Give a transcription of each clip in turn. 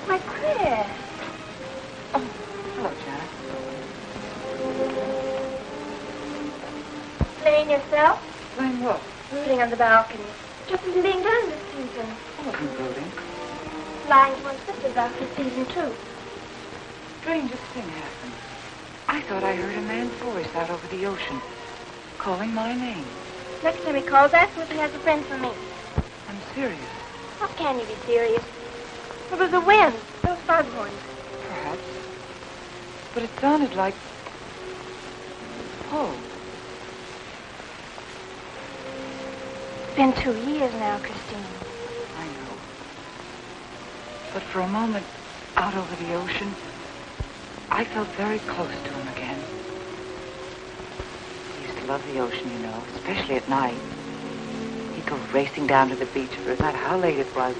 Why, Chris. Oh, hello, Janet. Playing yourself? Playing what? Rooting on the balcony. Just as being done this season. I wasn't rooting. Lying to my sisters after season 2. Strangest thing happened. I thought I heard a man's voice out over the ocean, calling my name. Next time he calls, ask him if he has a friend for me. I'm serious. How can you be serious? It was the wind. Those foghorns. Perhaps. But it sounded like... Oh. It's been 2 years now, Christine. I know. But for a moment, out over the ocean, I felt very close to him again. He used to love the ocean, you know, especially at night. He'd go racing down to the beach for no matter how late it was.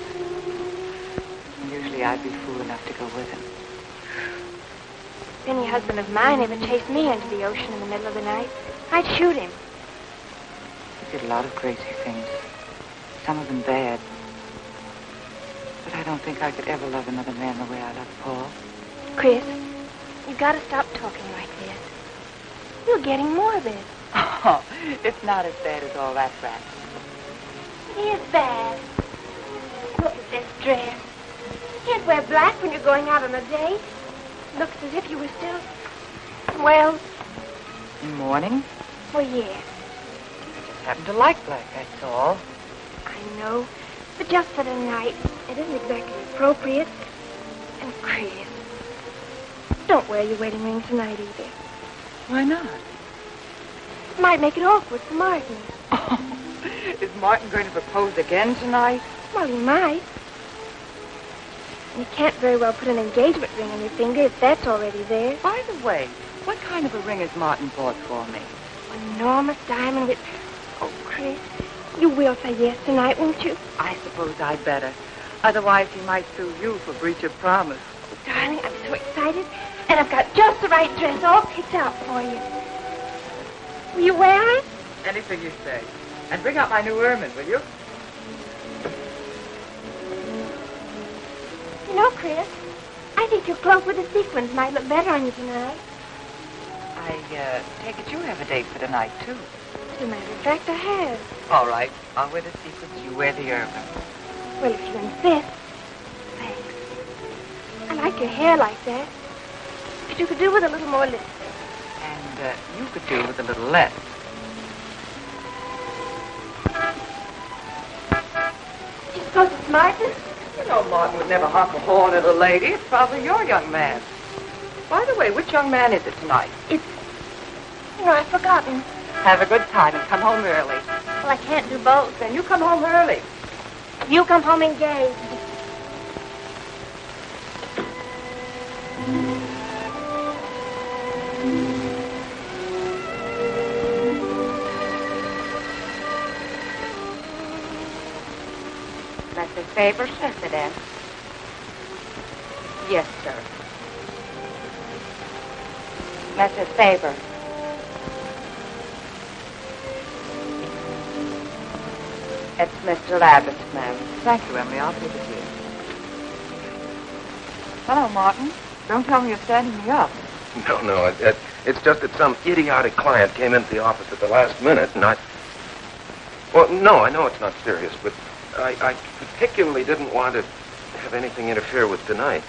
And usually I'd be fool enough to go with him. If any husband of mine ever chased me into the ocean in the middle of the night, I'd shoot him. He did a lot of crazy things. Some of them bad. But I don't think I could ever love another man the way I love Paul. Chris, you've got to stop talking like this. You're getting morbid. Oh, it's not as bad as all that crap. It is bad. Look at this dress. You can't wear black when you're going out on a date. Looks as if you were still... Well... In mourning? Well, yeah. I just happen to like black, that's all. I know. But just for the night, it isn't exactly appropriate. And Chris, don't wear your wedding ring tonight either. Why not? It might make it awkward for Martin. Oh, is Martin going to propose again tonight? Well, he might. And you can't very well put an engagement ring on your finger if that's already there. By the way, what kind of a ring has Martin bought for me? An enormous diamond with... Oh, Chris, you will say yes tonight, won't you? I suppose I'd better. Otherwise, he might sue you for breach of promise. Oh, darling, I'm so excited. And I've got just the right dress all picked out for you. Will you wear it? Anything you say. And bring out my new ermine, will you? You know, Chris, I think your cloak with the sequins might look better on you tonight. I take it you have a date for tonight, too. As a matter of fact, I have. All right. I'll wear the sequins, you wear the ermine. Well, if you insist. Thanks. I like your hair like that. But you could do with a little more lipstick. And you could do with a little less. Do you suppose it's Martin? You know Martin would never honk a horn at a lady. It's probably your young man. By the way, which young man is it tonight? It's... You know, I've forgotten. Have a good time and come home early. Well, I can't do both. Then you come home early. You come home engaged. Mrs. Faber residence. Yes, sir. Mrs. Faber. It's Mr. Abbott, ma'am. Thank you, Emily. I'll take it here. Hello, Martin. Don't tell me you're standing me up. No. It's just that some idiotic client came into the office at the last minute, and I... Well, no, I know it's not serious, but I particularly didn't want to have anything interfere with tonight.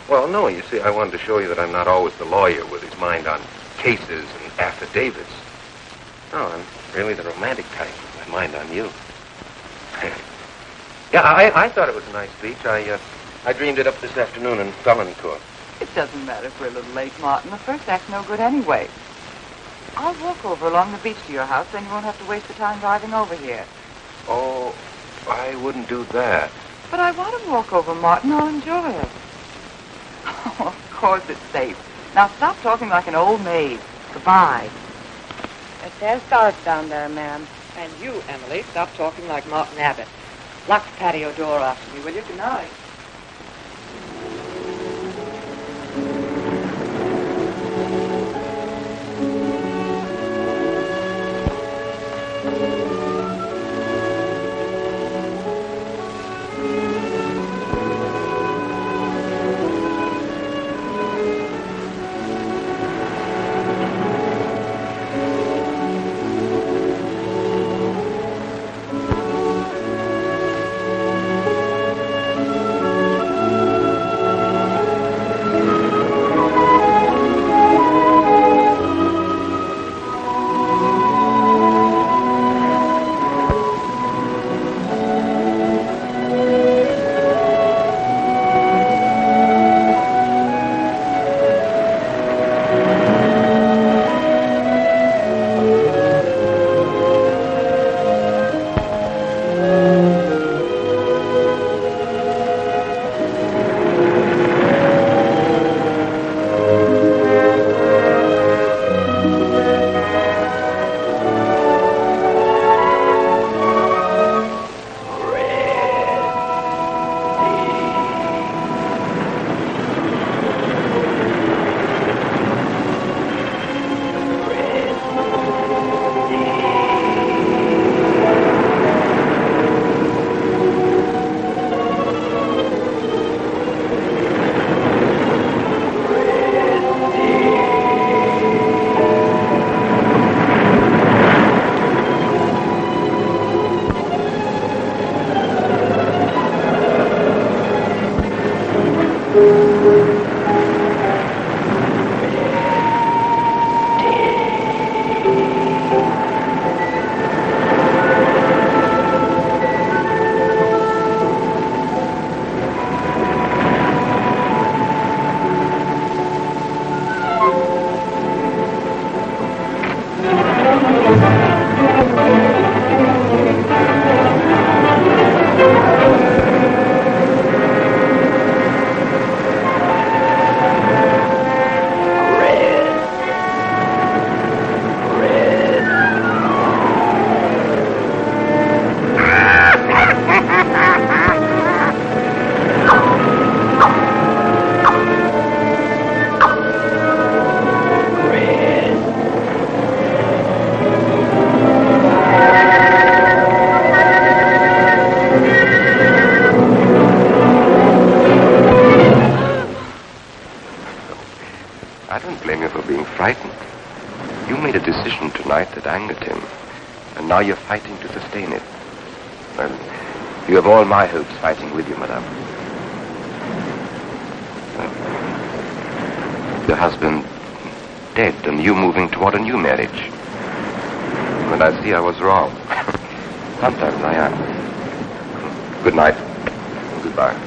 Well, no, you see, I wanted to show you that I'm not always the lawyer with his mind on cases and affidavits. No, I'm really the romantic type with my mind on you. Yeah, I thought it was a nice speech. I dreamed it up this afternoon in felony court. It doesn't matter if we're a little late, Martin. The first act's no good anyway. I'll walk over along the beach to your house, then you won't have to waste the time driving over here. Oh, I wouldn't do that. But I want to walk over, Martin. I'll enjoy it. Oh, of course it's safe. Now stop talking like an old maid. Goodbye. There's guards down there, ma'am. And you, Emily, stop talking like Martin Abbott. Lock the patio door after me, will you? Good night. Now you're fighting to sustain it. Well, you have all my hopes fighting with you, madame. Your husband dead and you moving toward a new marriage. And I see I was wrong. Sometimes I am. Good night. Goodbye.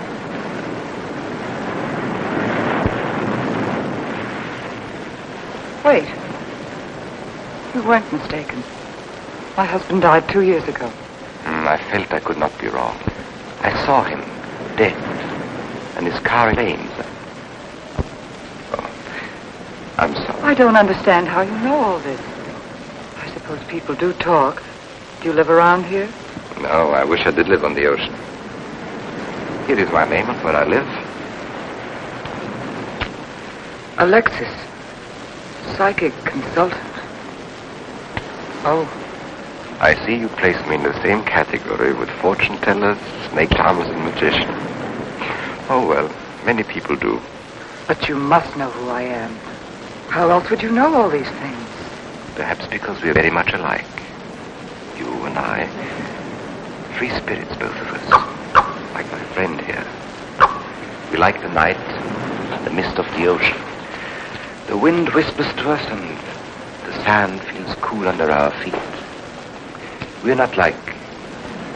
Wait. You weren't mistaken. My husband died 2 years ago. I felt I could not be wrong. I saw him, dead, and his car in flames. Oh, I'm sorry. I don't understand how you know all this. I suppose people do talk. Do you live around here? No, I wish I did live on the ocean. Here is my name and where I live. Alexis, psychic consultant. Oh. I see you place me in the same category with fortune tellers, snake charmers, and magicians. Oh, well, many people do. But you must know who I am. How else would you know all these things? Perhaps because we're very much alike. You and I. Free spirits, both of us. Like my friend here. We like the night, the mist of the ocean. The wind whispers to us and the sand feels cool under our feet. We're not like,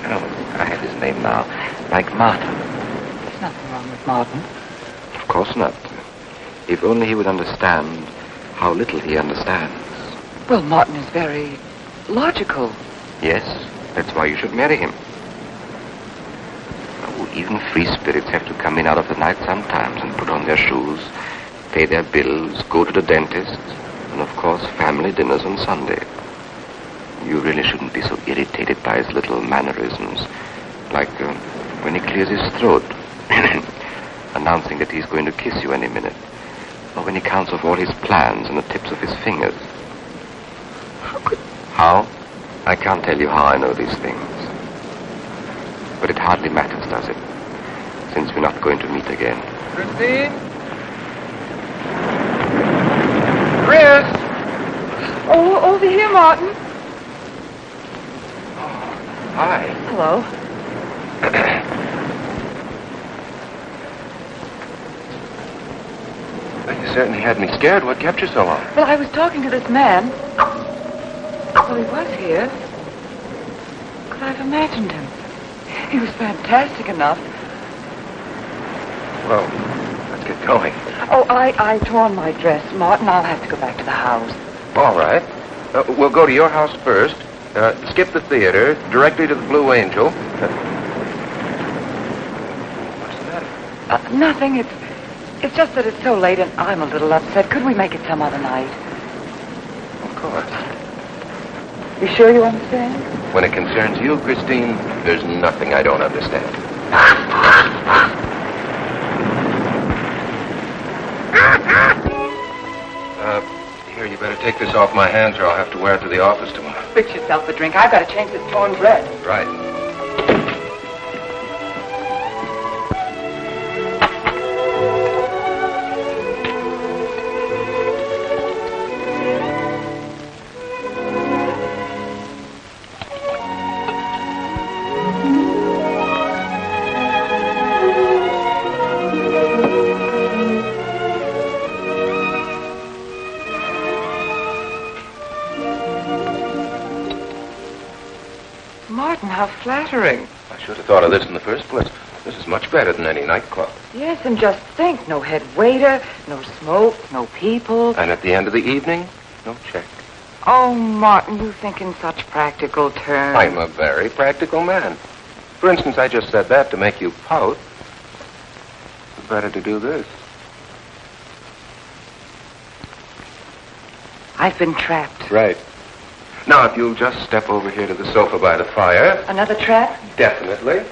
I have his name now, like Martin. There's nothing wrong with Martin. Of course not. If only he would understand how little he understands. Well, Martin is very logical. Yes, that's why you should marry him. Oh, even free spirits have to come in out of the night sometimes and put on their shoes, pay their bills, go to the dentist, and of course family dinners on Sunday. You really shouldn't be so irritated by his little mannerisms, like when he clears his throat, announcing that he's going to kiss you any minute, or when he counts off all his plans on the tips of his fingers. How? I can't tell you how I know these things. But it hardly matters, does it? Since we're not going to meet again. Christine? Chris! Oh, over here, Martin. Hi. Hello. Well, you certainly had me scared. What kept you so long? Well, I was talking to this man. Well, he was here. Could I have imagined him? He was fantastic enough. Well, let's get going. Oh, I tore on my dress, Martin. I'll have to go back to the house. All right. We'll go to your house first. Skip the theater, directly to the Blue Angel. What's the matter? Nothing. It's just that it's so late and I'm a little upset. Could we make it some other night? Of course. You sure you understand? When it concerns you, Christine, there's nothing I don't understand. Here, you better take this off my hands or I'll have to wear it to the office tomorrow. Fix yourself a drink. I've got to change this torn dress. Right. Martin, how flattering. I should have thought of this in the first place. This is much better than any nightclub. Yes, and just think, no head waiter, no smoke, no people. And at the end of the evening, no check. Oh, Martin, you think in such practical terms. I'm a very practical man. For instance, I just said that to make you pout. It's better to do this. I've been trapped. Right. Now, if you'll just step over here to the sofa by the fire. Another trap? Definitely.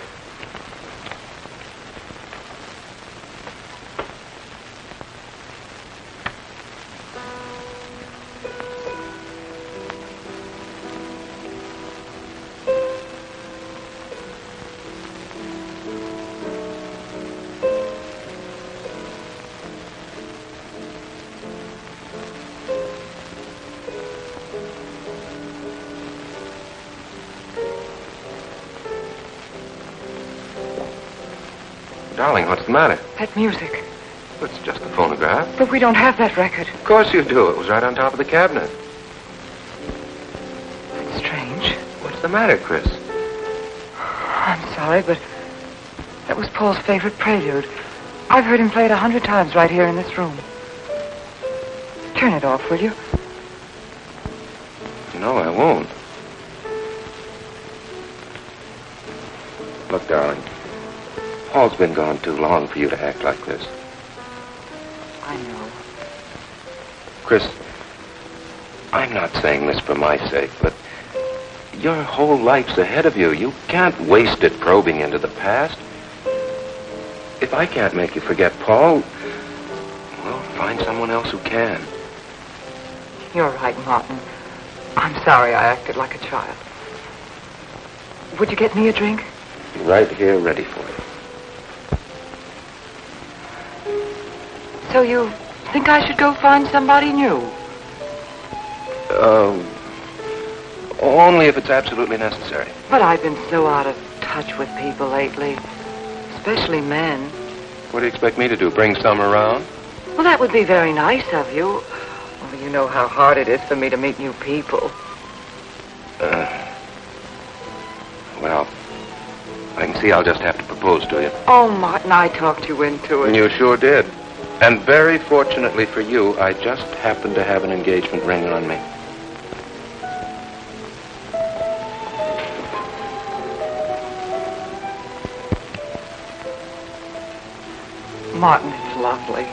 Darling, what's the matter? That music. It's just a phonograph. But we don't have that record. Of course you do. It was right on top of the cabinet. That's strange. What's the matter, Chris? I'm sorry, but that was Paul's favorite prelude. I've heard him play it 100 times right here in this room. Turn it off, will you? No, I won't. Look, darling. Paul's been gone too long for you to act like this. I know. Chris, I'm not saying this for my sake, but your whole life's ahead of you. You can't waste it probing into the past. If I can't make you forget Paul, well, find someone else who can. You're right, Martin. I'm sorry I acted like a child. Would you get me a drink? Right here, ready for you. So you think I should go find somebody new? Only if it's absolutely necessary. But I've been so out of touch with people lately, especially men. What do you expect me to do, bring some around? Well, that would be very nice of you. Well, you know how hard it is for me to meet new people. Well, I can see I'll just have to propose to you. Oh, Martin, I talked you into it. You sure did. And very fortunately for you, I just happened to have an engagement ring on me. Martin, it's lovely.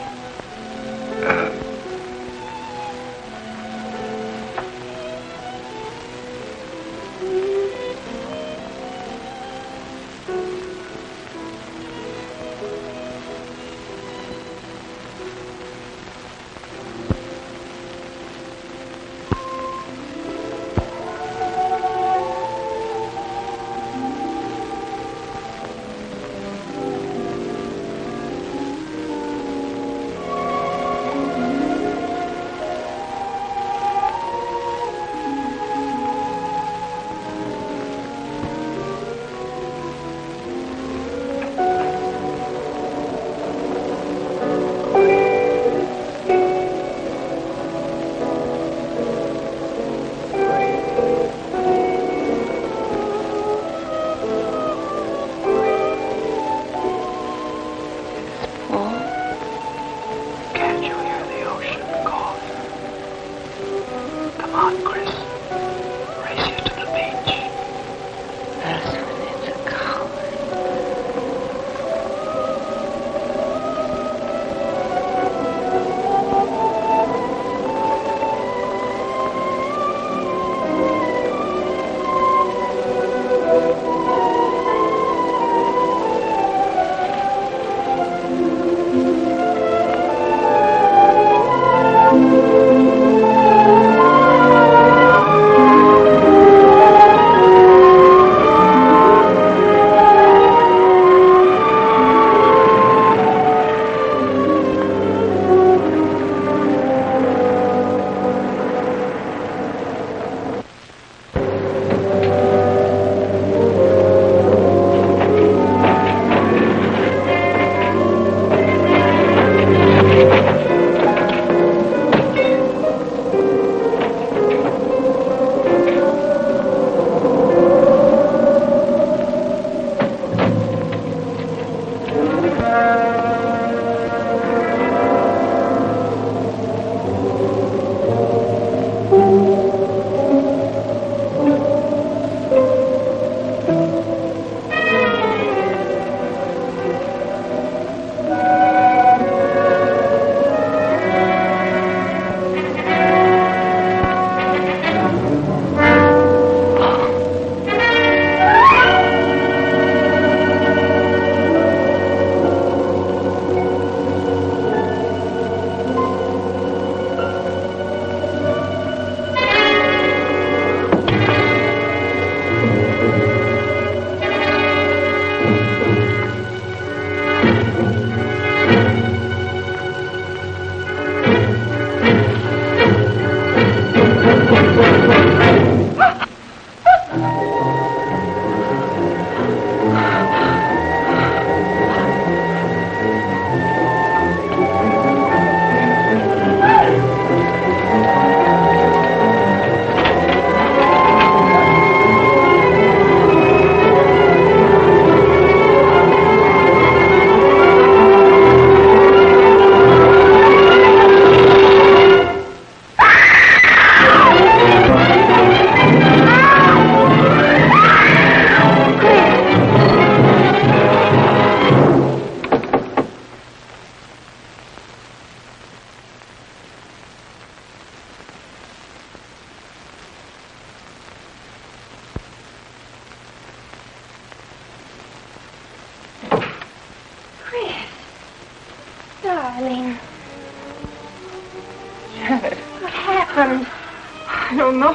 don't know.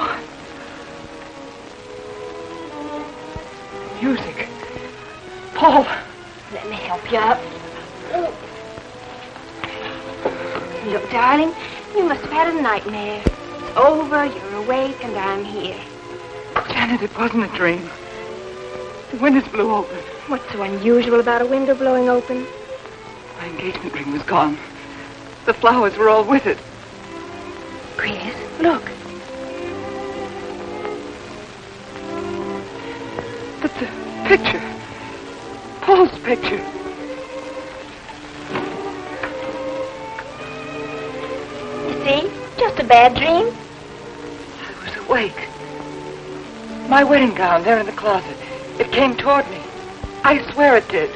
Music. Paul. Let me help you up. Look, darling, you must have had a nightmare. It's over, you're awake, and I'm here. Janet, it wasn't a dream. The windows blew open. What's so unusual about a window blowing open? My engagement ring was gone. The flowers were all with it. Chris, look. But the picture. Paul's picture. You see? Just a bad dream. I was awake. My wedding gown there in the closet. It came toward me. I swear it did.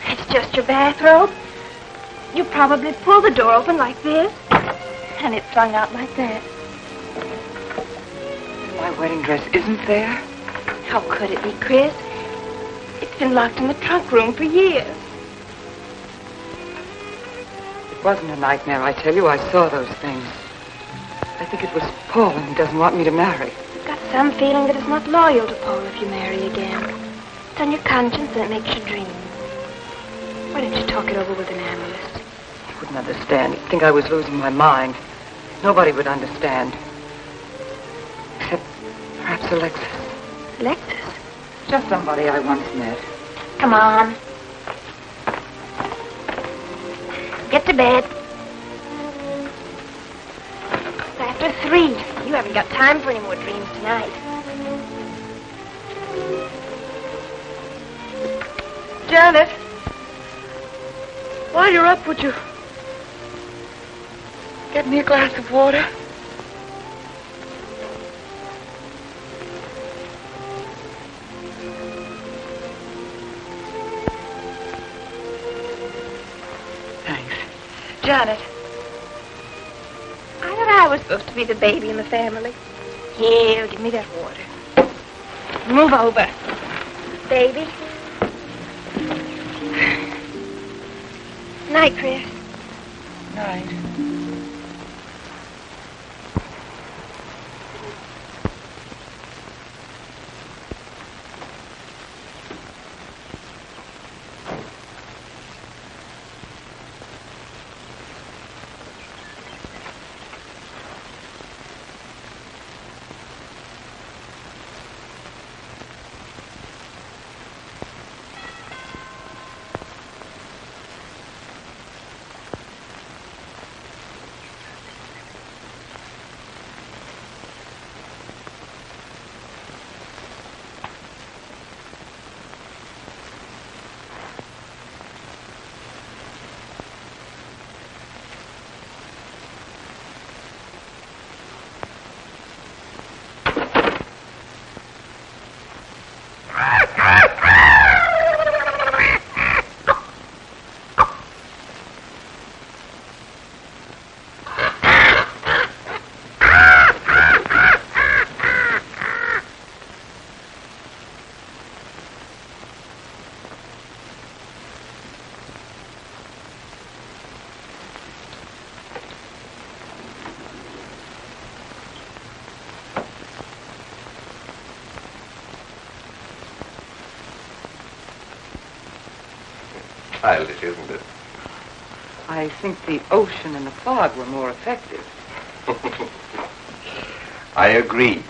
It's just your bathrobe. You probably pulled the door open like this, and it flung out like that. My wedding dress isn't there? How could it be, Chris? It's been locked in the trunk room for years. It wasn't a nightmare, I tell you. I saw those things. I think it was Paul, and he doesn't want me to marry. I've got some feeling that it's not loyal to Paul if you marry again. It's on your conscience and it makes you dream. Why don't you talk it over with an analyst? He wouldn't understand. He'd think I was losing my mind. Nobody would understand. Except perhaps Alexis. Alexis? Just somebody I once met. Come on. Get to bed. It's after 3. You haven't got time for any more dreams tonight. Janet! While you're up, would you get me a glass of water? Thanks. Janet. I thought I was supposed to be the baby in the family. Here, give me that water. Move over. Baby. Night, Chris. Night. Childish, isn't it? I think the ocean and the fog were more effective. I agree.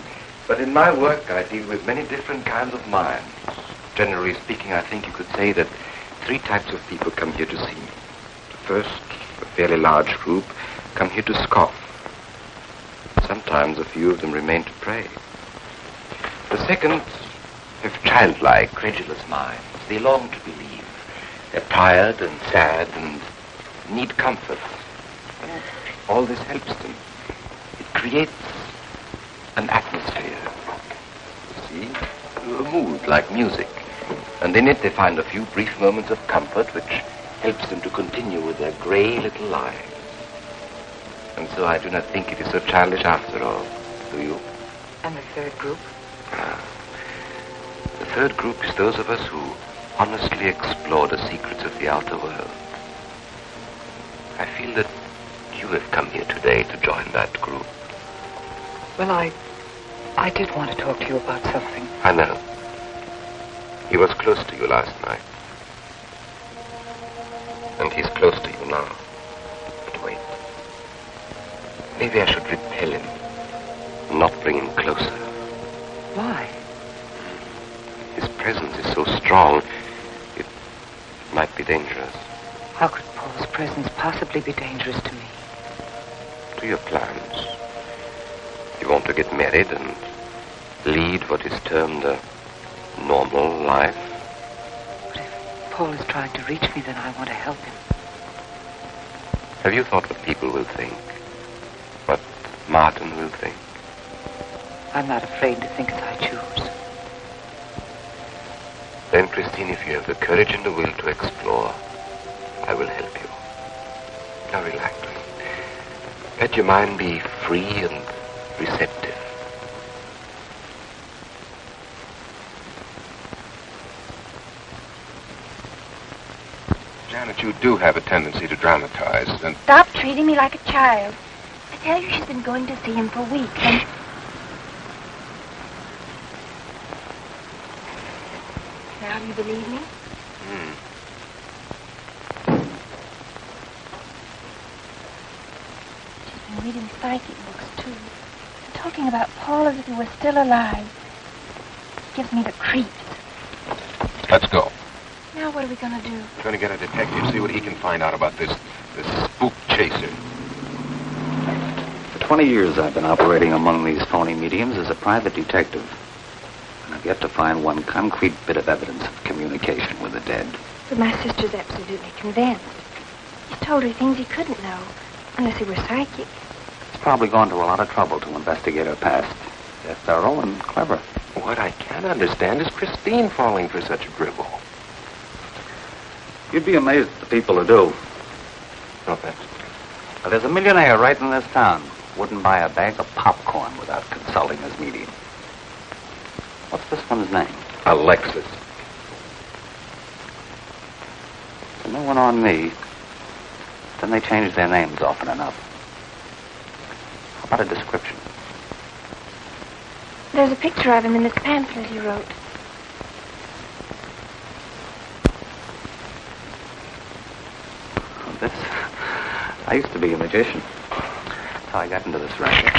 But in my work, I deal with many different kinds of minds. Generally speaking, I think you could say that 3 types of people come here to see me. The first, a fairly large group, come here to scoff. Sometimes a few of them remain to pray. The second have childlike, credulous minds. They long to believe. They're tired and sad and need comfort. And all this helps them. It creates an atmosphere. You see? A mood like music. And in it they find a few brief moments of comfort which helps them to continue with their grey little lives. And so I do not think it is so childish after all. Do you? And the third group? The third group is those of us who honestly explore the secrets of the outer world. I feel that you have come here today to join that group. Well, I did want to talk to you about something. I know. He was close to you last night. And he's close to you now. But wait. Maybe I should repel him, not bring him closer. Why? His presence is so strong, it might be dangerous. How could Paul's presence possibly be dangerous to me? To your plans. You want to get married and lead what is termed a normal life? But if Paul is trying to reach me, then I want to help him. Have you thought what people will think? What Martin will think? I'm not afraid to think as I choose. Then, Christine, if you have the courage and the will to explore, I will help you. Now relax. Let your mind be free and receptive. Janet, you do have a tendency to dramatize, and... Stop treating me like a child. I tell you, she's been going to see him for weeks, and... Now, do you believe me? She's been reading psychic books, too. And talking about Paul as if he were still alive. Gives me the creeps. Let's go. Now, what are we going to do? We're going to get a detective, see what he can find out about this spook chaser. For 20 years I've been operating among these phony mediums as a private detective. And I've yet to find one concrete bit of evidence of communication with the dead. But my sister's absolutely convinced. He's told her things he couldn't know, unless he were psychic. He's probably gone to a lot of trouble to investigate her past. They're thorough and clever. What I can't understand is Christine falling for such a dribble. You'd be amazed at the people who do. No, thanks. Well, there's a millionaire right in this town. Wouldn't buy a bag of popcorn without consulting his medium. What's this one's name? Alexis. So no one on me. Then they change their names often enough. How about a description? There's a picture of him in this pamphlet he wrote. This... I used to be a magician. That's how I got into this racket.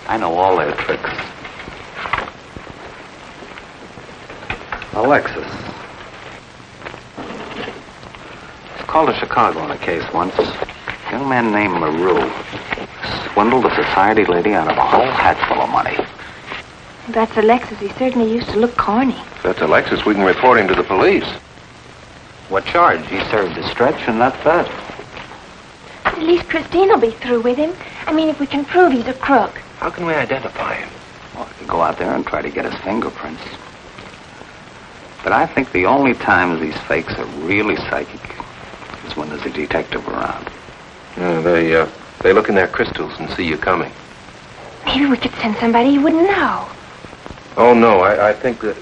I know all their tricks. Alexis. I was called to Chicago on a case once. A young man named Maru swindled a society lady out of a whole hatful of money. That's Alexis. He certainly used to look corny. If that's Alexis, we can report him to the police. What charge? He served his stretch, and that's that. At least Christine will be through with him. I mean, if we can prove he's a crook. How can we identify him? Well, I could go out there and try to get his fingerprints. But I think the only times these fakes are really psychic is when there's a detective around. They look in their crystals and see you coming. Maybe we could send somebody you wouldn't know. Oh, no, I think that...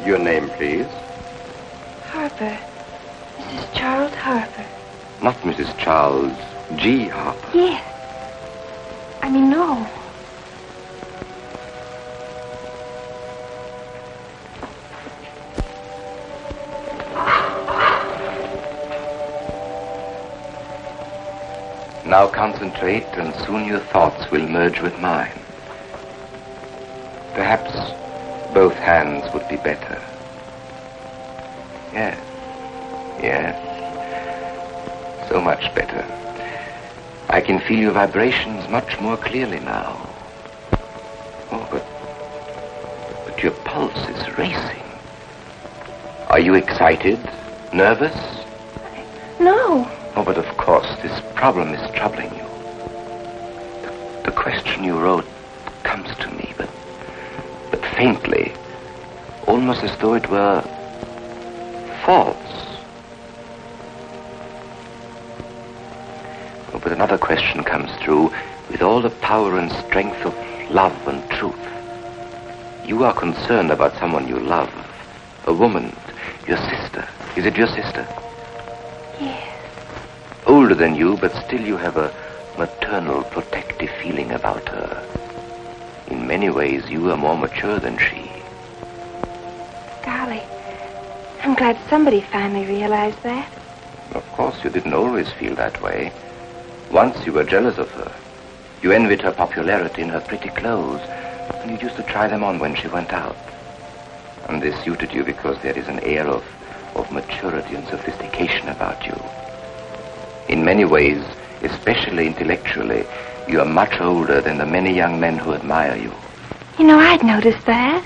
Your name, please. Harper. Mrs. Charles Harper. Not Mrs. Charles G. Harper. Yes. I mean, no. Now concentrate, and soon your thoughts will merge with mine. Perhaps both hands would be better. Yes. Yes. So much better. I can feel your vibrations much more clearly now. Oh, but your pulse is racing. Are you excited? Nervous? No. Oh, but of course, this problem is troubling you. The question you wrote comes to me, but faintly, almost as though it were false. Oh, but another question comes through with all the power and strength of love and truth. You are concerned about someone you love, a woman, your sister. Is it your sister? Yes. Older than you, but still you have a maternal, protective feeling about her. In many ways, you are more mature than she. Golly, I'm glad somebody finally realized that. Of course, you didn't always feel that way. Once you were jealous of her. You envied her popularity in her pretty clothes, and you used to try them on when she went out. And this suited you because there is an air of maturity and sophistication about you. In many ways, especially intellectually, you are much older than the many young men who admire you. You know, I'd noticed that.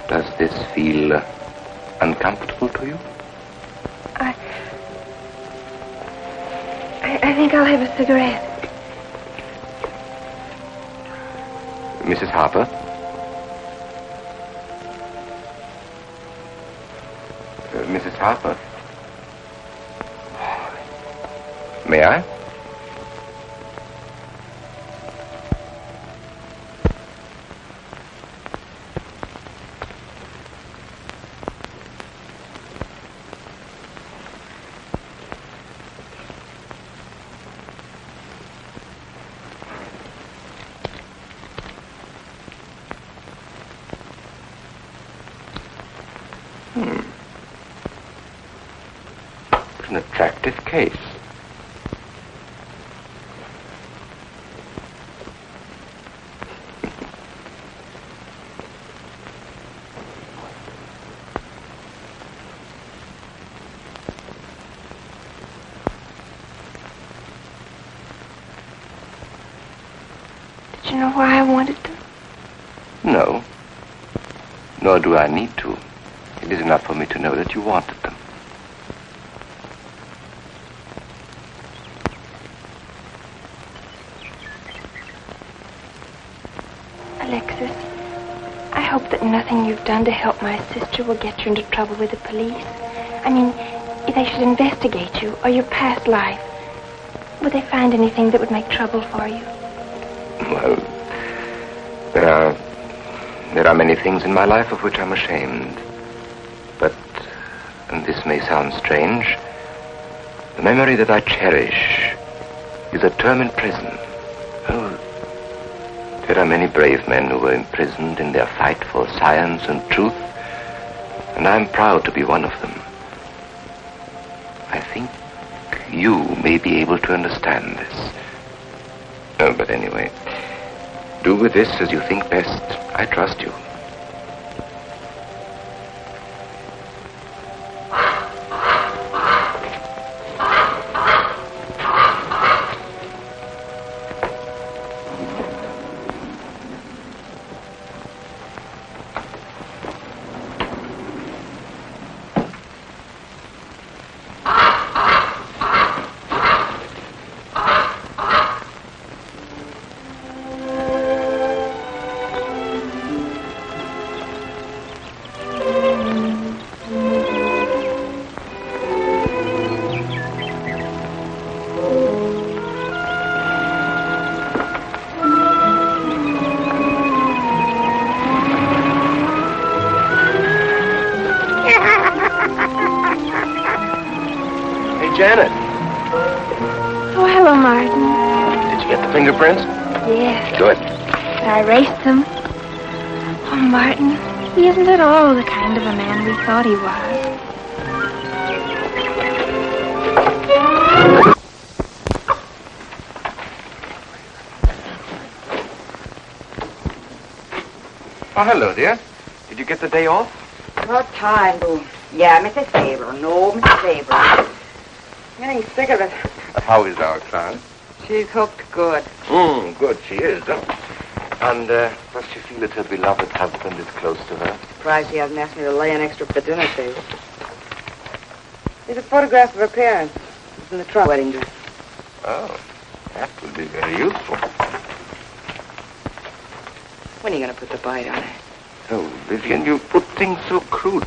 Does this feel uncomfortable to you? I think I'll have a cigarette. Mrs. Harper? Mrs. Harper? May I? An attractive case. Did you know why I wanted to? No. Nor do I need to. It is enough for me to know that you wanted them. Alexis, I hope that nothing you've done to help my sister will get you into trouble with the police. I mean, if they should investigate you or your past life, would they find anything that would make trouble for you? Well, there are many things in my life of which I'm ashamed. But, and this may sound strange, the memory that I cherish is a term in prison. Oh, there are many brave men who were imprisoned in their fight for science and truth, and I'm proud to be one of them. I think you may be able to understand this. Oh, but anyway, do with this as you think best. I trust you. Janet. Oh, hello, Martin. Did you get the fingerprints? Yes. Good. I erased them. Oh, Martin, he isn't at all the kind of a man we thought he was. Oh, hello, dear. Did you get the day off? What time, Boo? Yeah, Mrs. Faber. No, Mrs. Faber. I'm getting sick of it. How is our client? She's hooked good. Good, she is. And does she feel that her beloved husband is close to her? Surprised she hasn't asked me to lay an extra for dinner table. There's a photograph of her parents. It's in the trunk wedding dress. Oh, that will be very useful. When are you going to put the bite on it? Oh, Vivian, you put things so crude.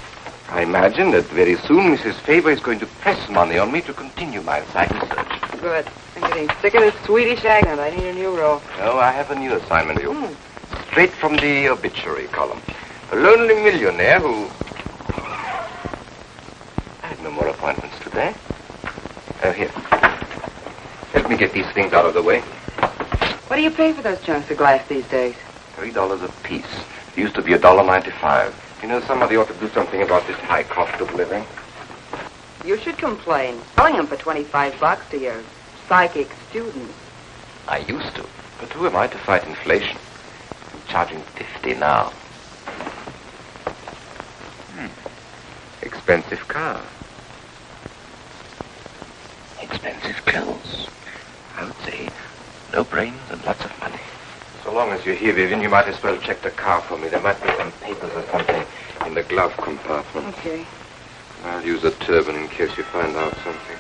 I imagine that very soon Mrs. Faber is going to press money on me to continue my side research. Good. I'm getting sick of this Swedish accent. I need a new role. No, I have a new assignment for you. Straight from the obituary column. A lonely millionaire who... I have no more appointments today. Oh, here. Help me get these things out of the way. What do you pay for those chunks of glass these days? $3 a piece. It used to be $1.95. You know, somebody ought to do something about this high cost of living. You should complain. Selling them for $25 to your psychic students. I used to. But who am I to fight inflation? I'm charging $50 now. Expensive car. Expensive clothes. I would say no brains and lots of money. So long as you're here, Vivian, you might as well check the car for me. There might be some papers or something in the glove compartment. Okay. I'll use a turban in case you find out something.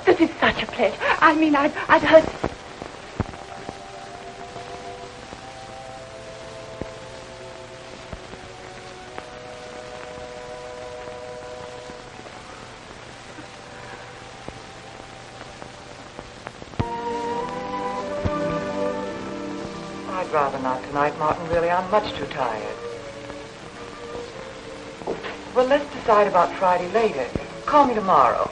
This is such a pleasure. I mean, I've heard... I'd rather not tonight, Martin, really. I'm much too tired. Well, let's decide about Friday later. Call me tomorrow.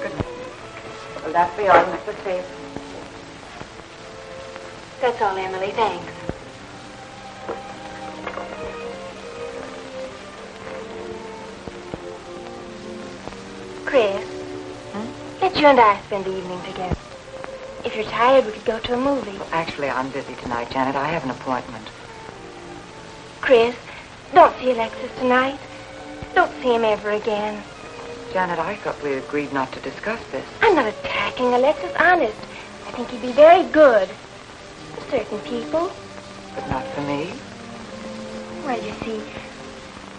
Good night. Will that be all, Mr. Faber? That's all, Emily. Thanks. Chris, let you and I spend the evening together. If you're tired, we could go to a movie. Actually, I'm busy tonight, Janet. I have an appointment. Chris, don't see Alexis tonight. Don't see him ever again. Janet, I thought we agreed not to discuss this. I'm not attacking Alexis, honest. I think he'd be very good for certain people. But not for me. Well, you see,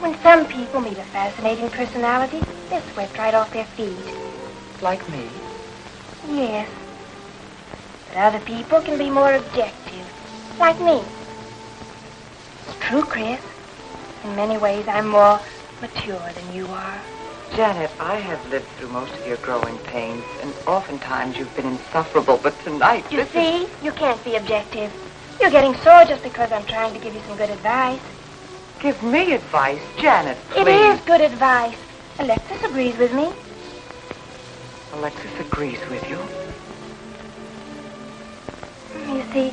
when some people meet a fascinating personality, they're swept right off their feet. Like me. Yes. But other people can be more objective, like me. It's true, Chris. In many ways, I'm more mature than you are. Janet, I have lived through most of your growing pains, and oftentimes you've been insufferable, but tonight... You see, you can't be objective. You're getting sore just because I'm trying to give you some good advice. Give me advice, Janet, please. It is good advice. Alexis agrees with me. Alexis agrees with you? You see,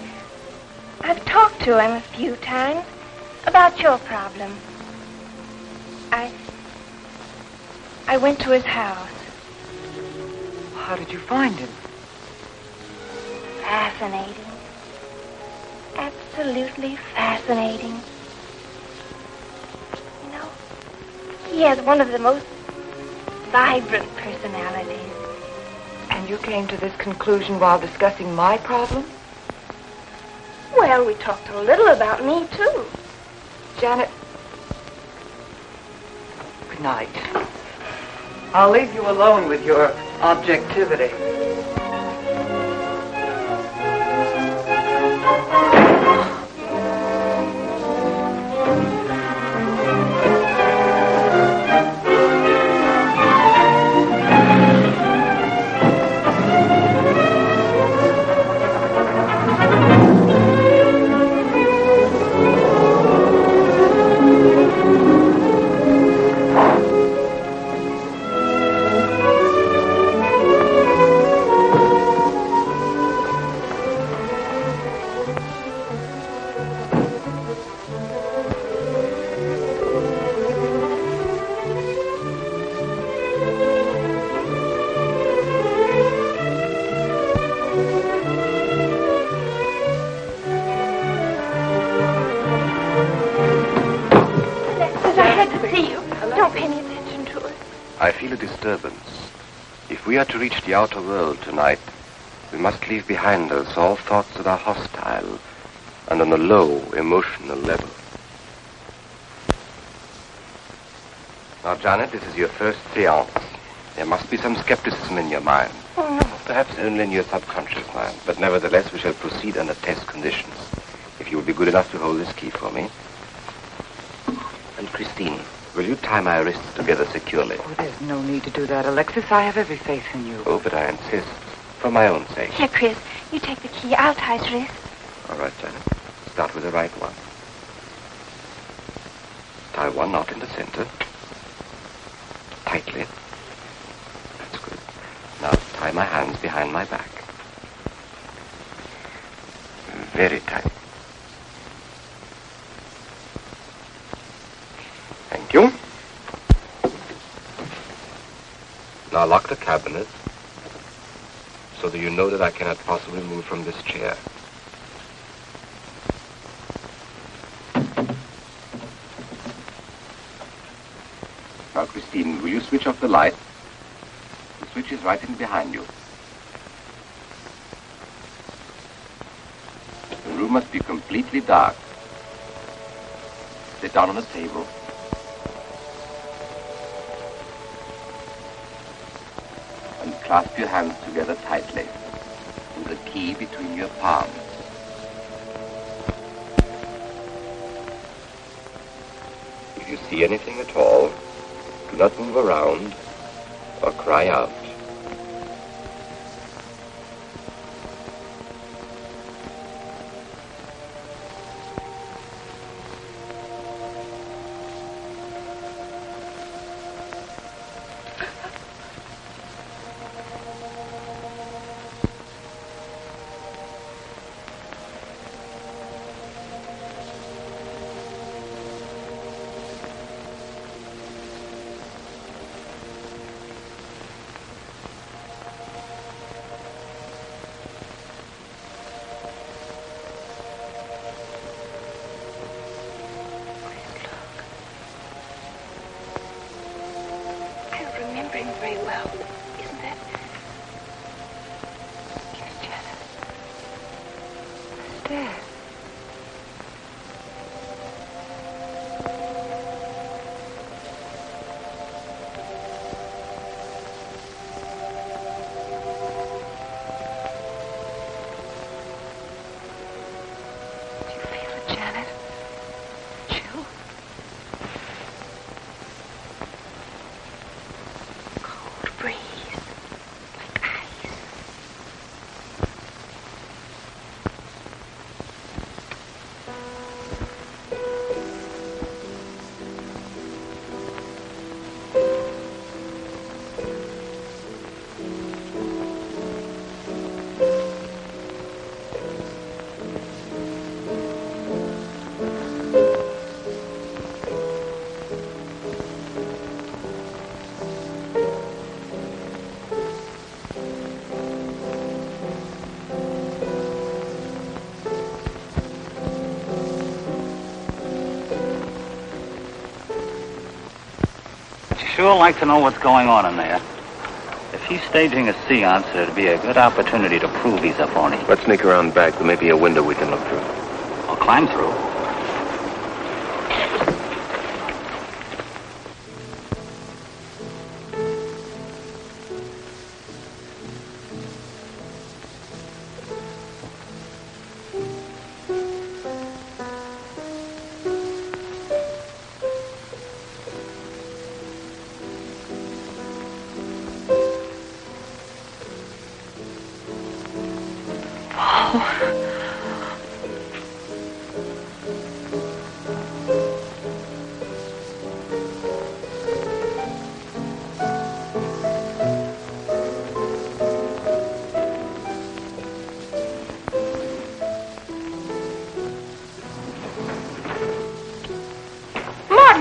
I've talked to him a few times about your problem. I went to his house. How did you find him? fascinating. Absolutely fascinating. You know, he has one of the most vibrant personalities. And you came to this conclusion while discussing my problem? Well, we talked a little about me, too. Janet. Good night. I'll leave you alone with your objectivity. I feel a disturbance. If we are to reach the outer world tonight, we must leave behind us all thoughts that are hostile and on a low emotional level. Now, Janet, this is your first seance. There must be some skepticism in your mind. Oh, no. Perhaps only in your subconscious mind, but nevertheless we shall proceed under test conditions. If you will be good enough to hold this key for me. And Christine, will you tie my wrists together securely? Oh, there's no need to do that, Alexis. I have every faith in you. Oh, but I insist. For my own sake. Here, Chris, you take the key. I'll tie his wrist. All right, Janet. Start with the right one. Tie one knot in the center. Tightly. That's good. Now tie my hands behind my back. Very tight. Thank you. Now lock the cabinet so that you know that I cannot possibly move from this chair. Now, Christine, will you switch off the light? The switch is right in behind you. The room must be completely dark. Sit down on the table. And clasp your hands together tightly, with the key between your palms. If you see anything at all, do not move around or cry out. Very well, isn't it? Yes, Janet. It's dead. Do you feel it, Janet? Chill? Breeze, like ice. But you sure like to know what's going on in there. If he's staging a seance, it'd be a good opportunity to prove he's a phony. Let's sneak around back. There may be a window we can look through. I'll climb through.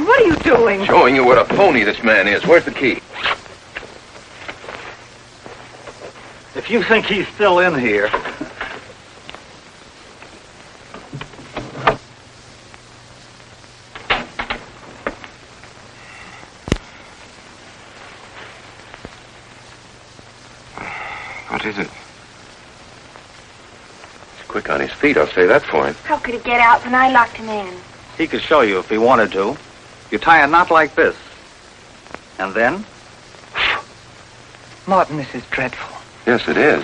What are you doing? Showing you what a phony this man is. Where's the key? If you think he's still in here... What is it? He's quick on his feet, I'll say that for him. How could he get out when I locked him in? He could show you if he wanted to. You tie a knot like this. And then? Martin, this is dreadful. Yes, it is.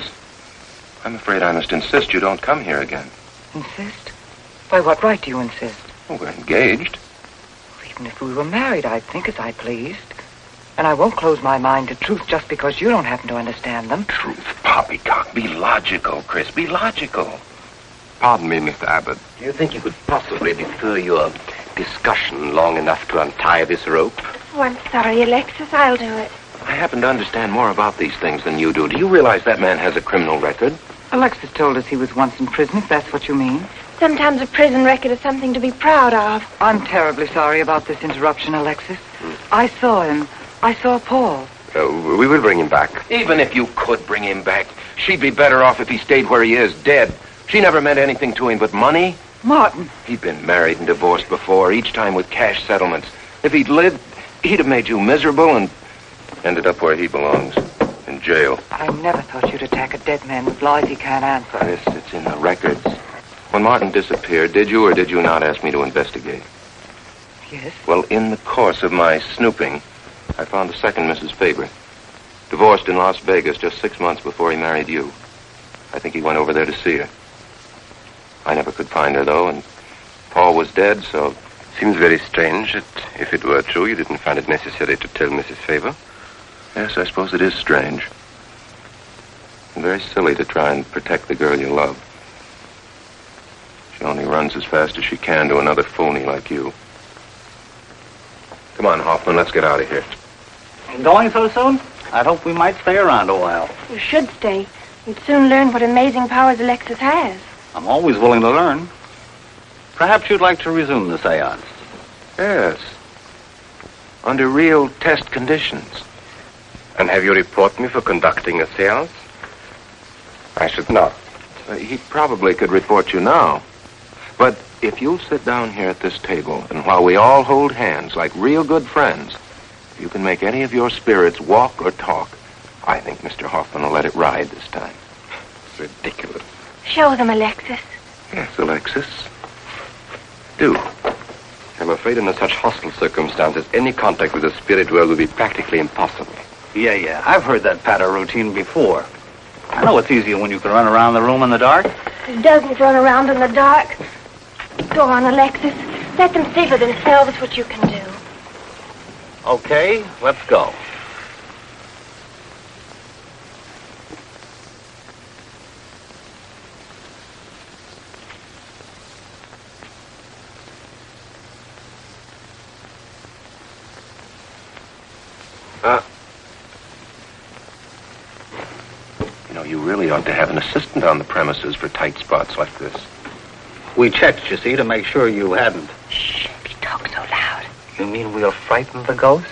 I'm afraid I must insist you don't come here again. Insist? By what right do you insist? Well, we're engaged. Even if we were married, I'd think as I pleased. And I won't close my mind to truth just because you don't happen to understand them. Truth, poppycock. Be logical, Chris. Be logical. Pardon me, Mr. Abbott. Do you think you could possibly defer your discussion long enough to untie this rope? Oh, I'm sorry, Alexis. I'll do it. I happen to understand more about these things than you do. Do you realize that man has a criminal record? Alexis told us he was once in prison, if that's what you mean. Sometimes a prison record is something to be proud of. I'm terribly sorry about this interruption, Alexis. I saw him. I saw Paul. We will bring him back. Even if you could bring him back, she'd be better off if he stayed where he is, dead. She never meant anything to him but money. Martin. He'd been married and divorced before, each time with cash settlements. If he'd lived, he'd have made you miserable and ended up where he belongs, in jail. I never thought you'd attack a dead man with lies he can't answer. Yes, it's in the records. When Martin disappeared, did you or did you not ask me to investigate? Yes? Well, in the course of my snooping, I found a second Mrs. Faber, divorced in Las Vegas just 6 months before he married you. I think he went over there to see her. I never could find her, though, and Paul was dead, so... Seems very strange that if it were true, you didn't find it necessary to tell Mrs. Faber. Yes, I suppose it is strange. And very silly to try and protect the girl you love. She only runs as fast as she can to another phony like you. Come on, Hoffman, let's get out of here. Going so soon? I'd hope we might stay around a while. You should stay. You'd soon learn what amazing powers Alexis has. I'm always willing to learn. Perhaps you'd like to resume the seance. Yes. Under real test conditions. And have you report me for conducting a seance? I should not. He probably could report you now. But if you'll sit down here at this table, and while we all hold hands like real good friends, if you can make any of your spirits walk or talk, I think Mr. Hoffman will let it ride this time. It's ridiculous. Show them, Alexis. Yes, Alexis. Do. I'm afraid under such hostile circumstances, any contact with the spirit world will be practically impossible. Yeah. I've heard that patter routine before. I know it's easier when you can run around the room in the dark. He doesn't run around in the dark. Go on, Alexis. Let them see for themselves what you can do. Okay, let's go. You really ought to have an assistant on the premises for tight spots like this. We checked, you see, to make sure you hadn't. Shh, you talk so loud. You mean we'll frighten the ghosts?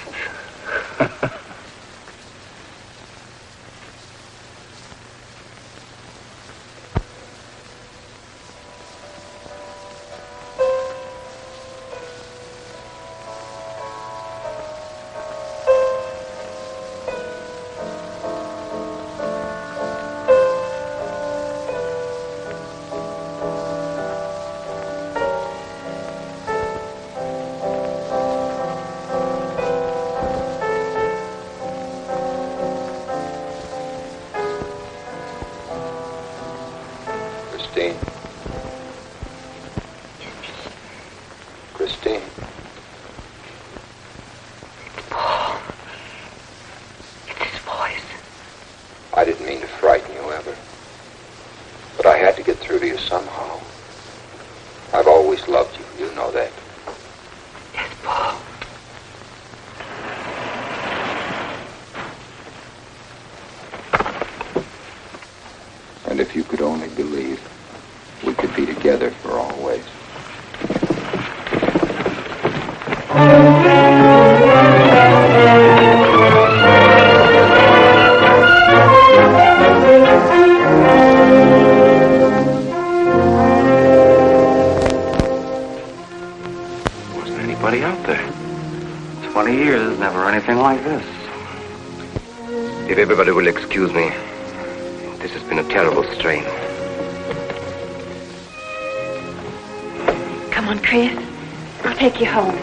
And if you could only believe, we could be together for always. Wasn't anybody out there? 20 years, never anything like this. If everybody will excuse me, this has been a terrible strain. Come on, Chris. I'll take you home.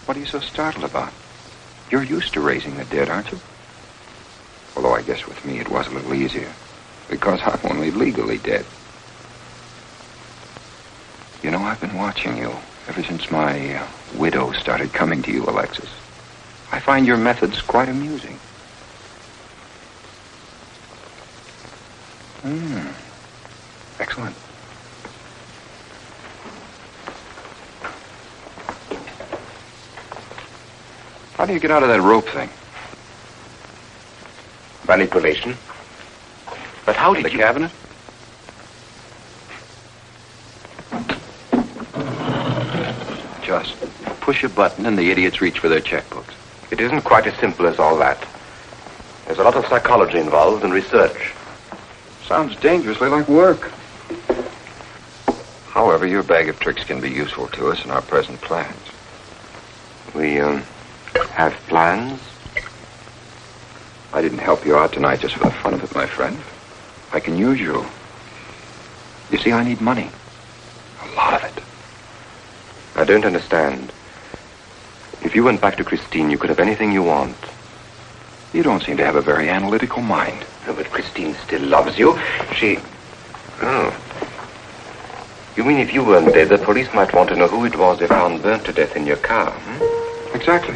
What are you so startled about? You're used to raising the dead, aren't you? Although I guess with me it was a little easier, because I'm only legally dead. You know, I've been watching you ever since my widow started coming to you, Alexis. I find your methods quite amusing. Excellent. How do you get out of that rope thing? Manipulation. But how did The you... cabinet? Just push a button and the idiots reach for their checkbooks. It isn't quite as simple as all that. There's a lot of psychology involved and research. Sounds dangerously like work. However, your bag of tricks can be useful to us in our present plans. We, have plans? I didn't help you out tonight just for the fun of it, my friend. I can use you. You see, I need money. A lot of it. I don't understand. If you went back to Christine, you could have anything you want. You don't seem to have a very analytical mind. No, but Christine still loves you. She... Oh. You mean if you weren't dead, the police might want to know who it was they found burnt to death in your car, Exactly.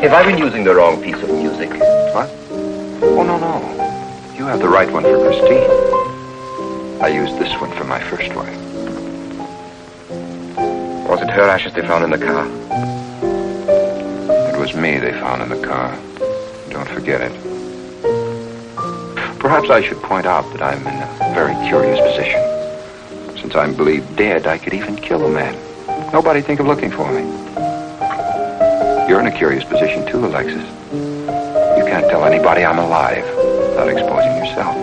Have I been using the wrong piece of music? What? Oh, no. You have the right one for Christine. I used this one for my first wife. Was it her ashes they found in the car? It was me they found in the car. Don't forget it. Perhaps I should point out that I'm in a very curious position. Since I'm believed dead, I could even kill a man. Nobody'd think of looking for me. You're in a curious position too, Alexis. You can't tell anybody I'm alive without exposing yourself.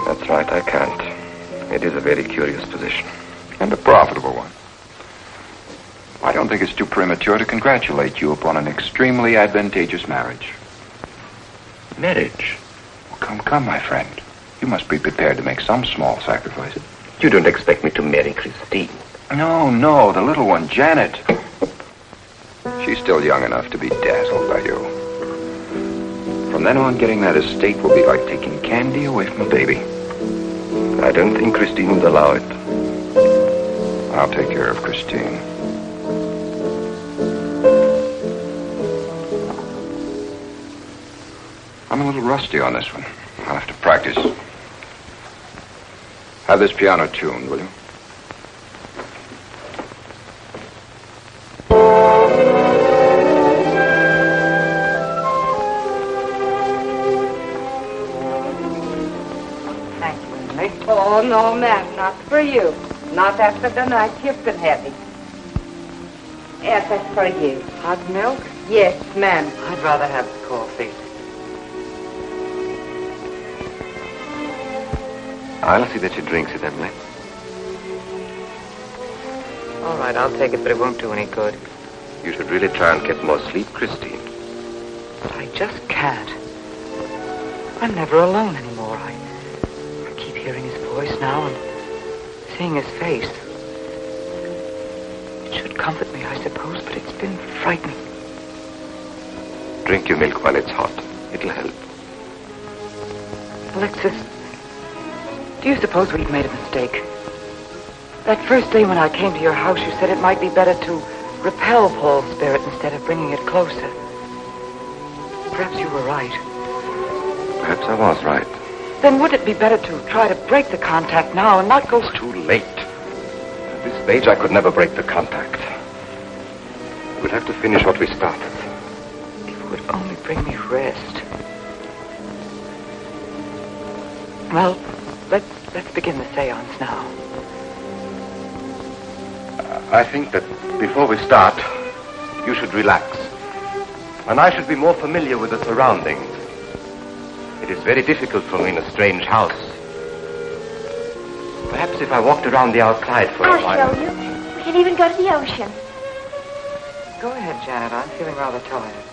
That's right, I can't. It is a very curious position. And a profitable one. I don't think it's too premature to congratulate you upon an extremely advantageous marriage. Marriage? Well, come, my friend. You must be prepared to make some small sacrifices. You don't expect me to marry Christine? No, the little one, Janet. She's still young enough to be dazzled by you. From then on, getting that estate will be like taking candy away from a baby. I don't think Christine would allow it. I'll take care of Christine. I'm a little rusty on this one. I'll have to practice. Have this piano tuned, will you? Thank you, Emily. Oh, no, ma'am, not for you. Not after the night you've been having. Yes, that's for you. Hot milk? Yes, ma'am. I'd rather have coffee. I'll see that she drinks it, Emily. All right, I'll take it, but it won't do any good. You should really try and get more sleep, Christine. But I just can't. I'm never alone anymore. I keep hearing his voice now, and seeing his face. It should comfort me, I suppose, but it's been frightening. Drink your milk while it's hot. It'll help. Alexis, do you suppose we've made a mistake? That first day when I came to your house, you said it might be better to repel Paul's spirit instead of bringing it closer. Perhaps you were right. Perhaps I was right. Then would it be better to try to break the contact now and not go... It's too late. At this stage, I could never break the contact. We'll have to finish what we started. If it would only bring me rest. Well, let's begin the seance now. I think that before we start, you should relax. And I should be more familiar with the surroundings. It is very difficult for me in a strange house. Perhaps if I walked around the outside for a while... I'll show you. We can even go to the ocean. Go ahead, Janet. I'm feeling rather tired.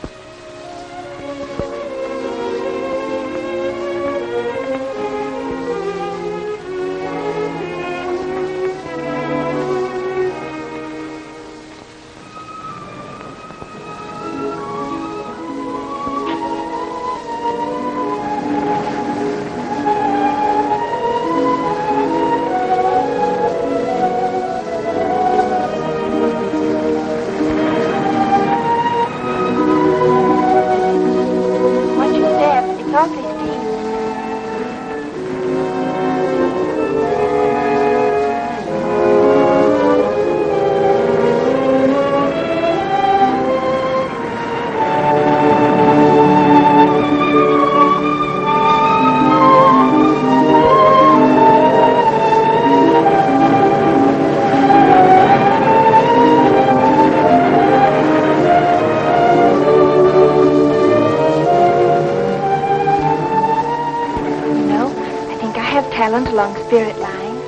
Along spirit lines.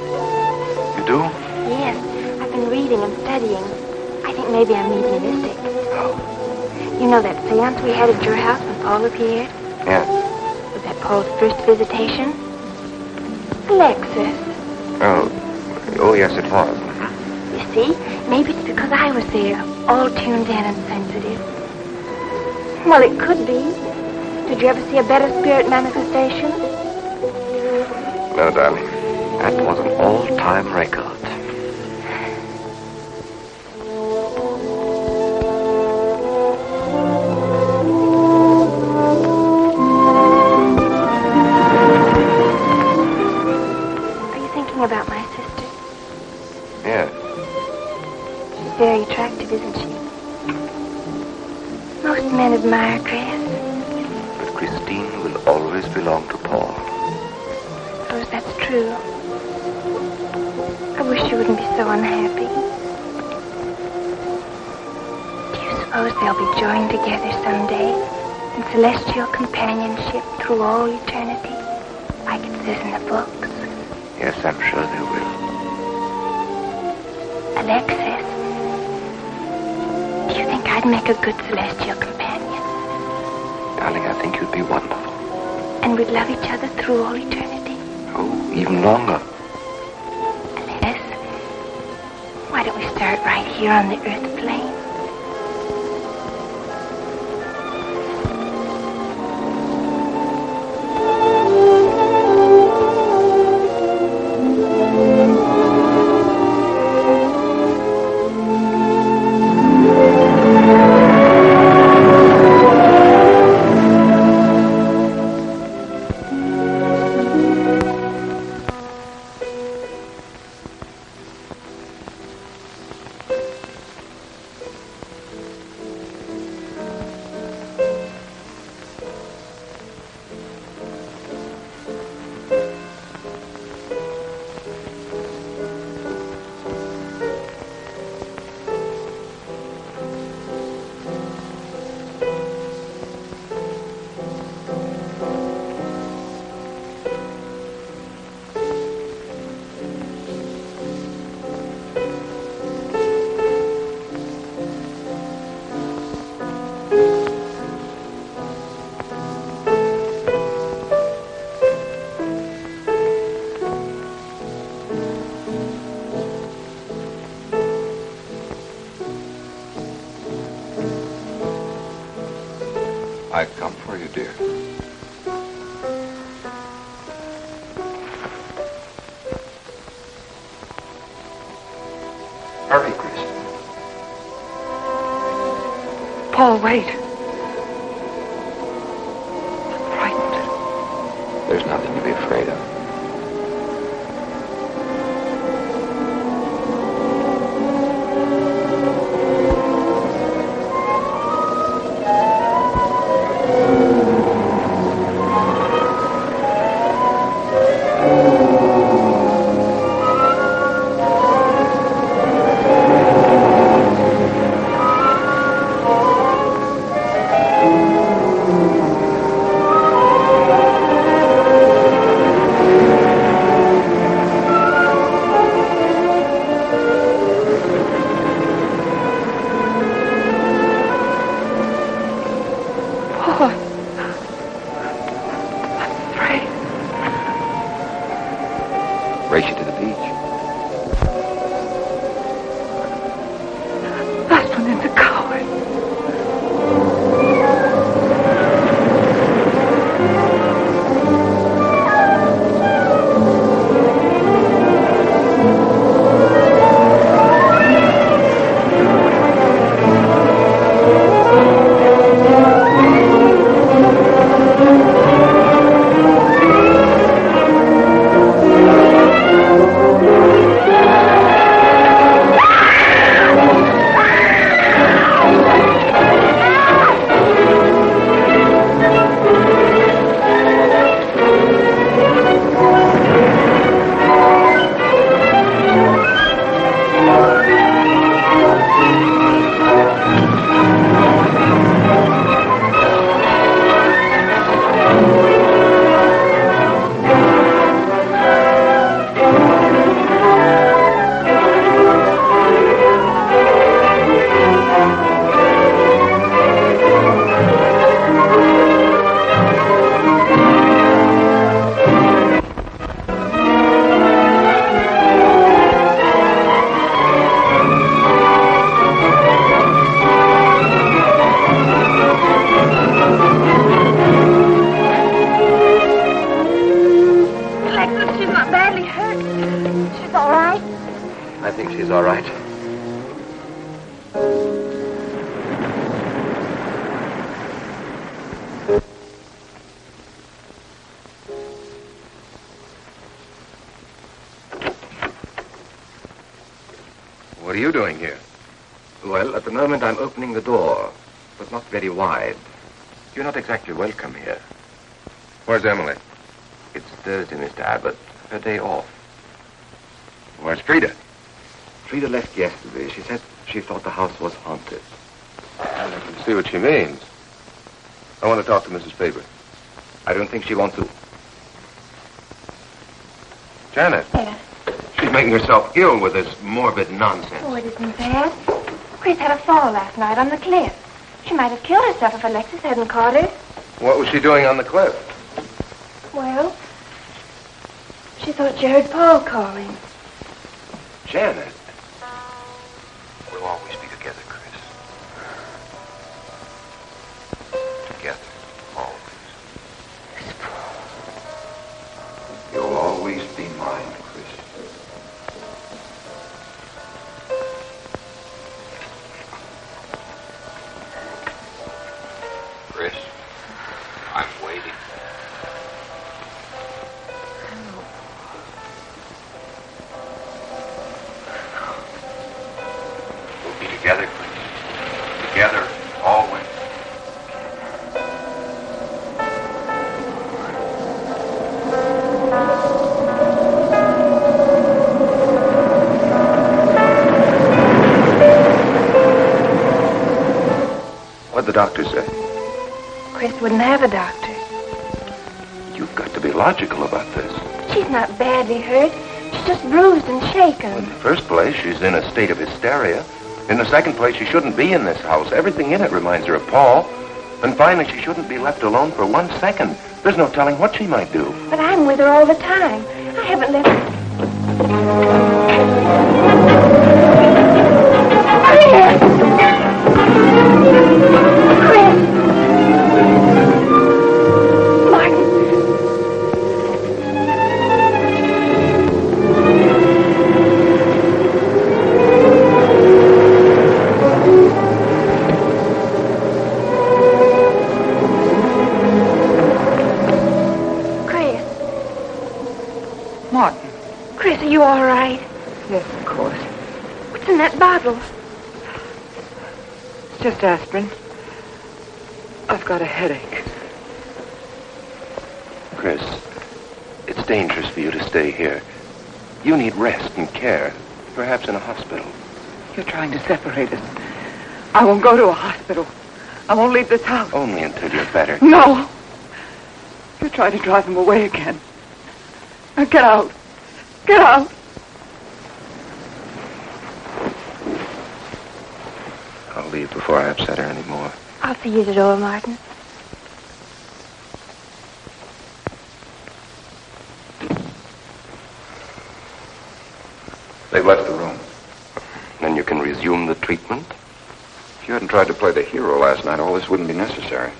You do? Yes. I've been reading and studying. I think maybe I'm mediumistic. Oh. You know that seance we had at your house when Paul appeared? Yes. Was that Paul's first visitation? Alexis. Oh, yes, it was. You see, maybe it's because I was there, all tuned in and sensitive. Well, it could be. Did you ever see a better spirit manifestation? No, darling. That was an all-time record. Are you thinking about my sister? Yes. She's very attractive, isn't she? Most men admire Chris. But Christine will always belong to Paul. Suppose that's true. I wish you wouldn't be so unhappy. Do you suppose they'll be joined together someday in celestial companionship through all eternity, like it says in the books? Yes, I'm sure they will. Alexis, do you think I'd make a good celestial companion? Darling, I think you'd be wonderful. And we'd love each other through all eternity? Oh, even longer. Alexis, why don't we start right here on the earth plane? I've come for you, dear. Hurry, Chris. Paul, wait. I'm frightened. There's nothing to be afraid of. Race you to the beach. That one is a coward. I think she's all right. What are you doing here? Well, at the moment I'm opening the door, but not very wide. You're not exactly welcome here. Where's Emily? It's Thursday, Mr. Abbott. Her day off. Where's Frida? Frida left yesterday. She said she thought the house was haunted. I can see what she means. I want to talk to Mrs. Faber. I don't think she wants to. Janet. Yeah. She's making herself ill with this morbid nonsense. Oh, it isn't bad. Chris had a fall last night on the cliff. She might have killed herself if Alexis hadn't caught her. What was she doing on the cliff? Well, she thought she heard Paul calling. Janet. We'll always be together, Chris. Together. Always. You'll always be mine, Chris. Chris, I'm waiting. We'll be together, Chris. Together, always. What'd the doctor say? Chris wouldn't have a doctor. You've got to be logical about this. She's not badly hurt. She's just bruised and shaken. In the first place, she's in a state of hysteria. In the second place, she shouldn't be in this house. Everything in it reminds her of Paul. And finally, she shouldn't be left alone for 1 second. There's no telling what she might do. But I'm with her all the time. I haven't left her. Chris! Martin. Chris, are you all right? Yes, of course. What's in that bottle? It's just aspirin. I've got a headache. Chris, it's dangerous for you to stay here. You need rest and care, perhaps in a hospital. You're trying to separate us. I won't go to a hospital. I won't leave this house. Only until you're better. No. You're trying to drive him away again. Now get out. Get out. I'll leave before I upset her anymore. I'll see you at the door, Martin. They've left the room. Then you can resume the treatment? If you hadn't tried to play the hero last night, all this wouldn't be necessary.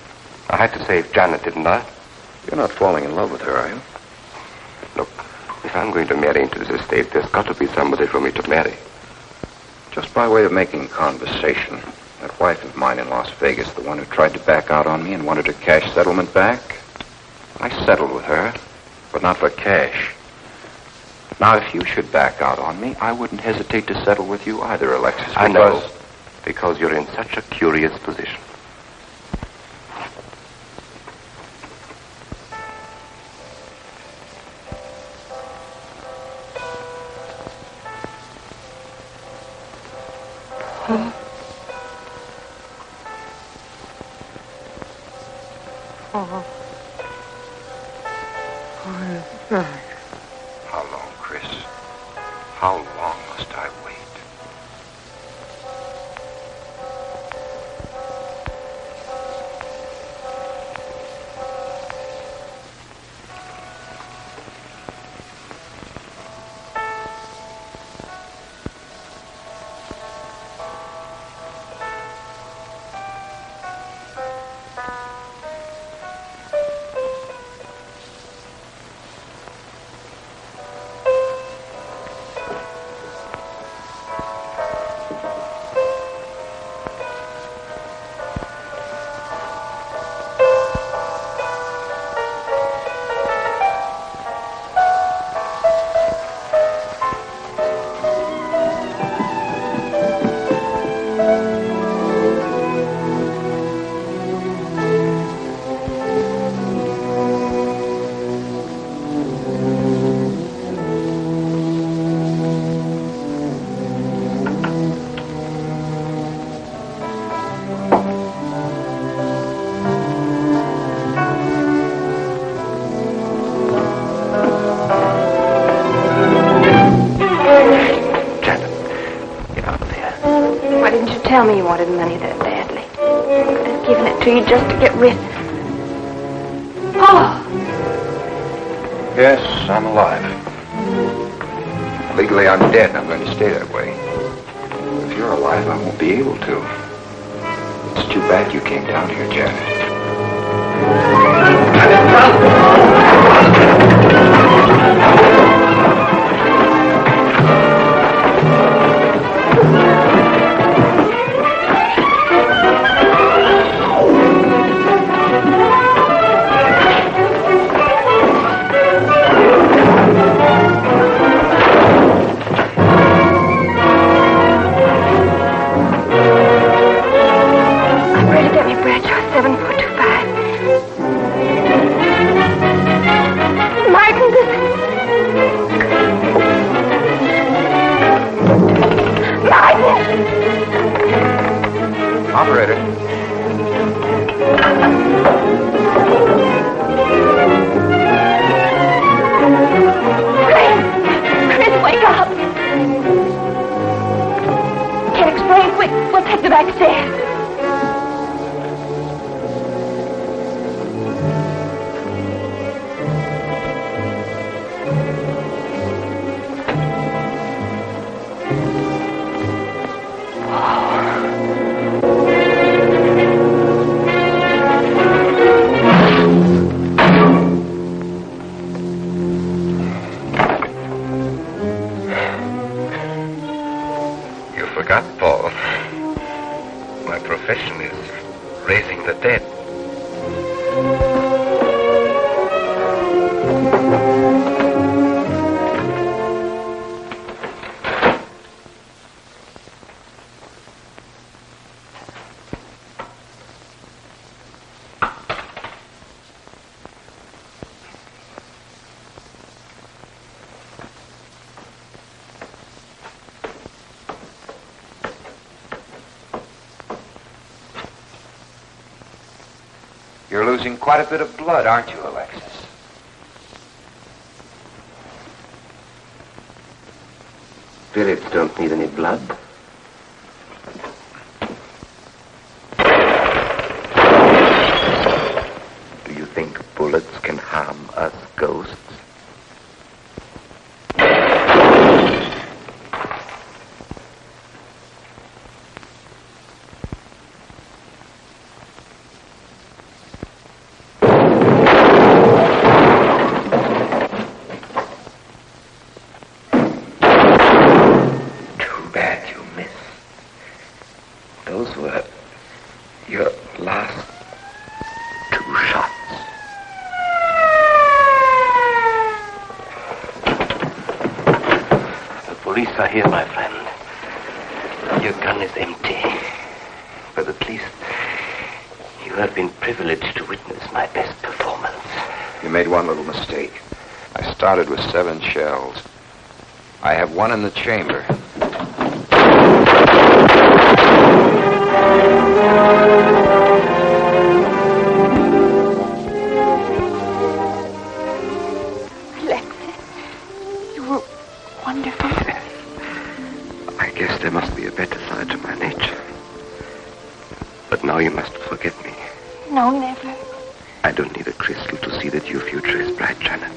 I had to save Janet, didn't I? You're not falling in love with her, are you? Look, if I'm going to marry into this estate, there's got to be somebody for me to marry. Just by way of making conversation, that wife of mine in Las Vegas, the one who tried to back out on me and wanted her cash settlement back, I settled with her, but not for cash. Now, if you should back out on me, I wouldn't hesitate to settle with you either, Alexis. I know, because you're in such a curious position. How long, Chris? How long must I wait? Tell me you wanted money that badly. I could have given it to you just to get rid. Oh! Yes, I'm alive. Legally, I'm dead, and I'm going to stay that way. If you're alive, I won't be able to. It's too bad you came down here, Janet. You're losing quite a bit of blood, aren't you, Alexis? Spirits don't need any blood. Do you think bullets can harm us ghosts? Those were your last 2 shots. The police are here, my friend. Your gun is empty. But at least you have been privileged to witness my best performance. You made one little mistake. I started with 7 shells. I have 1 in the chamber. Wonderful. I guess there must be a better side to my nature. But now you must forget me. No, never. I don't need a crystal to see that your future is bright, Janet.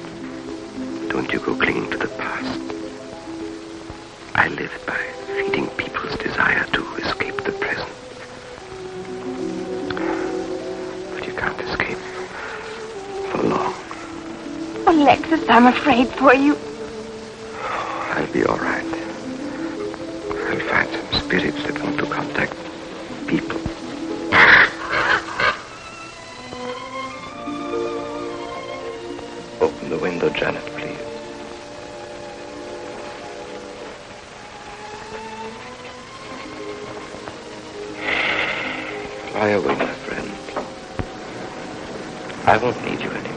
Don't you go clinging to the past. I live by feeding people's desire to escape the present. But you can't escape for long. Alexis, I'm afraid for you. I'll be all right. I'll find some spirits that want to contact people. Open the window, Janet, please. Fly away, my friend. I won't need you anymore.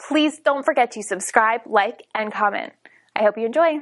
Please don't forget to subscribe, like, and comment. I hope you enjoy.